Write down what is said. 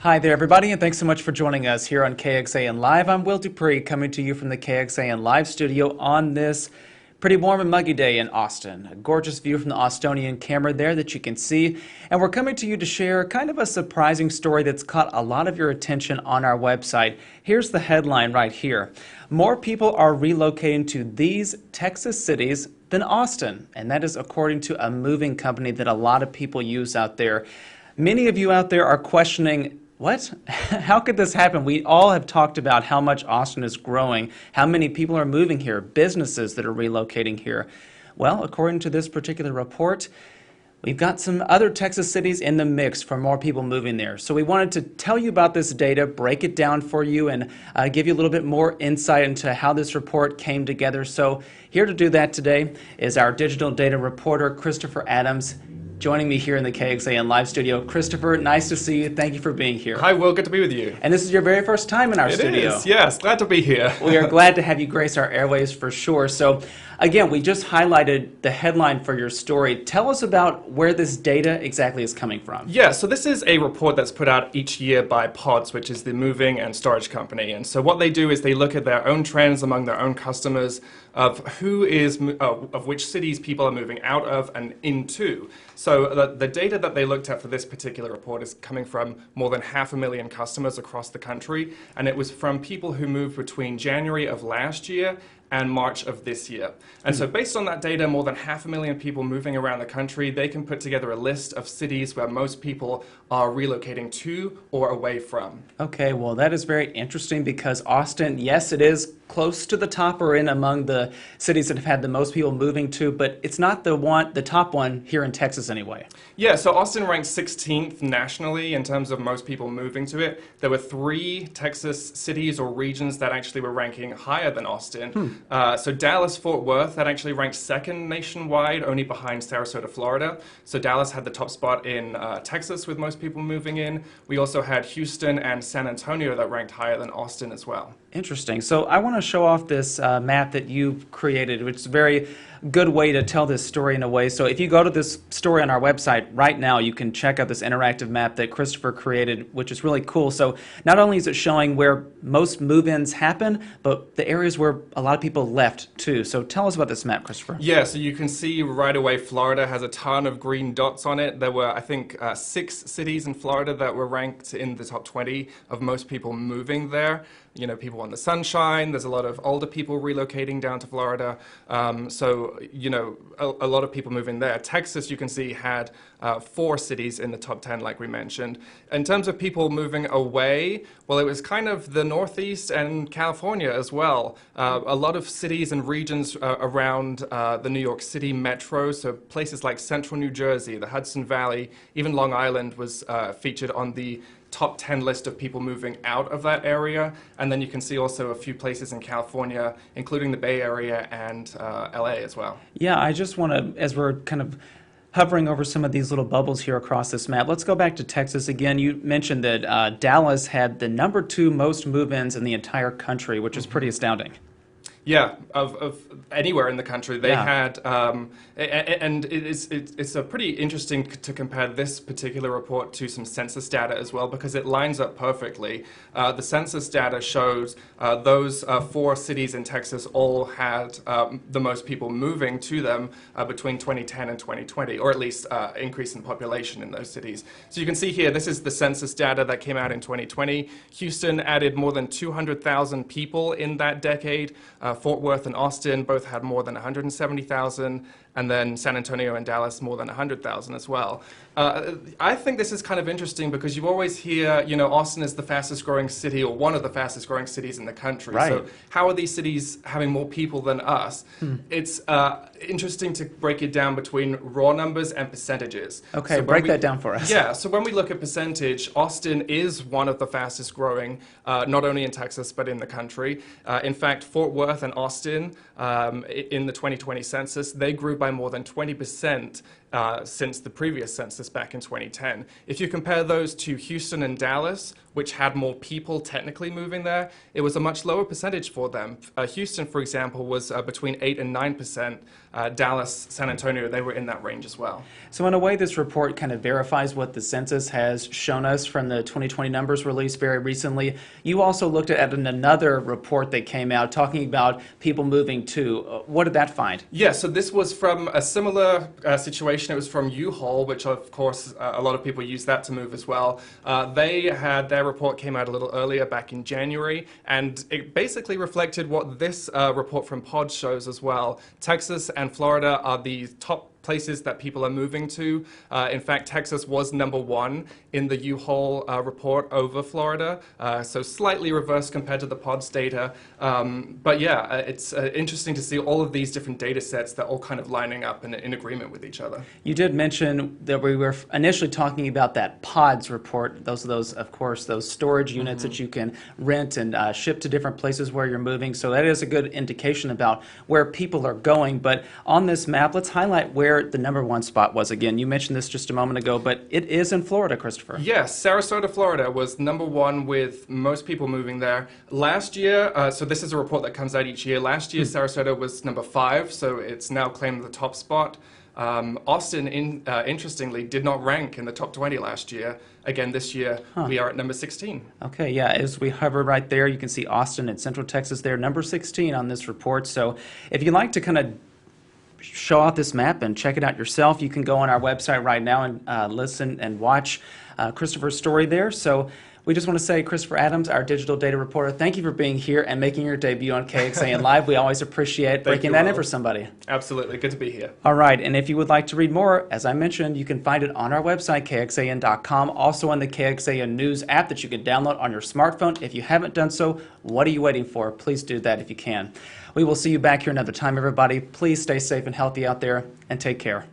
Hi there, everybody, and thanks so much for joining us here on KXAN Live. I'm Will DuPree, coming to you from the KXAN Live studio on this pretty warm and muggy day in Austin. A gorgeous view from the Austonian camera there that you can see. And we're coming to you to share kind of a surprising story that's caught a lot of your attention on our website. Here's the headline right here. More people are relocating to these Texas cities than Austin. And that is according to a moving company that a lot of people use out there. Many of you out there are questioning, what? How could this happen? We all have talked about how much Austin is growing, how many people are moving here, businesses that are relocating here. Well, according to this particular report, we've got some other Texas cities in the mix for more people moving there. So we wanted to tell you about this data, break it down for you, and give you a little bit more insight into how this report came together. So here to do that today is our digital data reporter, Christopher Adams, joining me here in the KXAN Live studio. Christopher, nice to see you. Thank you for being here. Hi, Will. Good to be with you. And this is your very first time in our studio. It is, yes. Glad to be here. We are glad to have you grace our airwaves for sure. So, again, we just highlighted the headline for your story. Tell us about where this data exactly is coming from. Yeah, so this is a report that's put out each year by PODS, which is the moving and storage company. And so what they do is they look at their own trends among their own customers of of which cities people are moving out of and into. So the data that they looked at for this particular report is coming from more than 500,000 customers across the country, and it was from people who moved between January of last year and March of this year. And so based on that data, more than 500,000 people moving around the country, they can put together a list of cities where most people are relocating to or away from. Okay, well, that is very interesting because Austin, yes, it is close to the top or in among the cities that have had the most people moving to, but it's not the top one here in Texas anyway. Yeah, so Austin ranked 16th nationally in terms of most people moving to it. There were 3 Texas cities or regions that actually were ranking higher than Austin. So Dallas, Fort Worth, that actually ranked 2nd nationwide, only behind Sarasota, Florida. So Dallas had the top spot in Texas with most people moving in. We also had Houston and San Antonio that ranked higher than Austin as well. Interesting. So I want to show off this map that you've created, which is a very good way to tell this story in a way. So if you go to this story on our website right now, you can check out this interactive map that Christopher created, which is really cool. So not only is it showing where most move-ins happen, but the areas where a lot of people left too. So tell us about this map, Christopher. Yeah, so you can see right away Florida has a ton of green dots on it. There were, I think, 6 cities in Florida that were ranked in the top 20 of most people moving there. You know, people want the sunshine. There's a lot of older people relocating down to Florida. So, you know, a lot of people moving there. Texas, you can see, had 4 cities in the top 10, like we mentioned. In terms of people moving away, well, it was kind of the Northeast and California as well. A lot of cities and regions around the New York City metro, so places like central New Jersey, the Hudson Valley, even Long Island was featured on the top 10 list of people moving out of that area. And then you can see also a few places in California, including the Bay Area and LA as well. Yeah, I just want to, as we're kind of hovering over some of these little bubbles here across this map, let's go back to Texas again. You mentioned that Dallas had the number 2 most move-ins in the entire country, which is pretty astounding. Yeah, of anywhere in the country. They had, and it's a pretty interesting to compare this particular report to some census data as well, because it lines up perfectly. The census data shows those 4 cities in Texas all had the most people moving to them between 2010 and 2020, or at least increase in population in those cities. So you can see here, this is the census data that came out in 2020. Houston added more than 200,000 people in that decade. Fort Worth and Austin both had more than 170,000, and then San Antonio and Dallas more than 100,000 as well. I think this is kind of interesting because you always hear, you know, Austin is the fastest growing city or one of the fastest growing cities in the country. Right. So how are these cities having more people than us? It's interesting to break it down between raw numbers and percentages. Okay, so break that down for us. Yeah, so when we look at percentage, Austin is one of the fastest growing, not only in Texas, but in the country. In fact, Fort Worth and Austin, in the 2020 census, they grew by more than 20% since the previous census back in 2010. If you compare those to Houston and Dallas, which had more people technically moving there, it was a much lower percentage for them. Houston, for example, was between 8 and 9%. Dallas, San Antonio, they were in that range as well. So in a way, this report kind of verifies what the census has shown us from the 2020 numbers released very recently. You also looked at another report that came out talking about people moving too. What did that find? Yeah, so this was from a similar situation. It was from U-Haul, which of course a lot of people use that to move as well. Their report came out a little earlier, back in January, and it basically reflected what this report from Pod shows as well. Texas and Florida are the top places that people are moving to. In fact, Texas was #1 in the U-Haul report over Florida, so slightly reversed compared to the PODS data. But yeah, it's interesting to see all of these different data sets that are all kind of lining up in agreement with each other. You did mention that we were initially talking about that PODS report. Those are those, of course, those storage units that you can rent and ship to different places where you're moving. So that is a good indication about where people are going. But on this map, let's highlight where the #1 spot was again. You mentioned this just a moment ago, but it is in Florida, Christopher. Yes, Sarasota, Florida was #1 with most people moving there. Last year, so this is a report that comes out each year. Last year, Sarasota was #5, so it's now claimed the top spot. Austin, interestingly, did not rank in the top 20 last year. Again, this year, we are at #16. Okay, yeah, as we hover right there, you can see Austin and Central Texas there, number 16 on this report. So if you'd like to kind of show out this map and check it out yourself, you can go on our website right now and listen and watch Christopher's story there. So we just want to say, Christopher Adams, our digital data reporter, thank you for being here and making your debut on KXAN Live. We always appreciate breaking that in for somebody. Absolutely. Good to be here. All right. And if you would like to read more, as I mentioned, you can find it on our website, KXAN.com, also on the KXAN News app that you can download on your smartphone. If you haven't done so, what are you waiting for? Please do that if you can. We will see you back here another time, everybody. Please stay safe and healthy out there, and take care.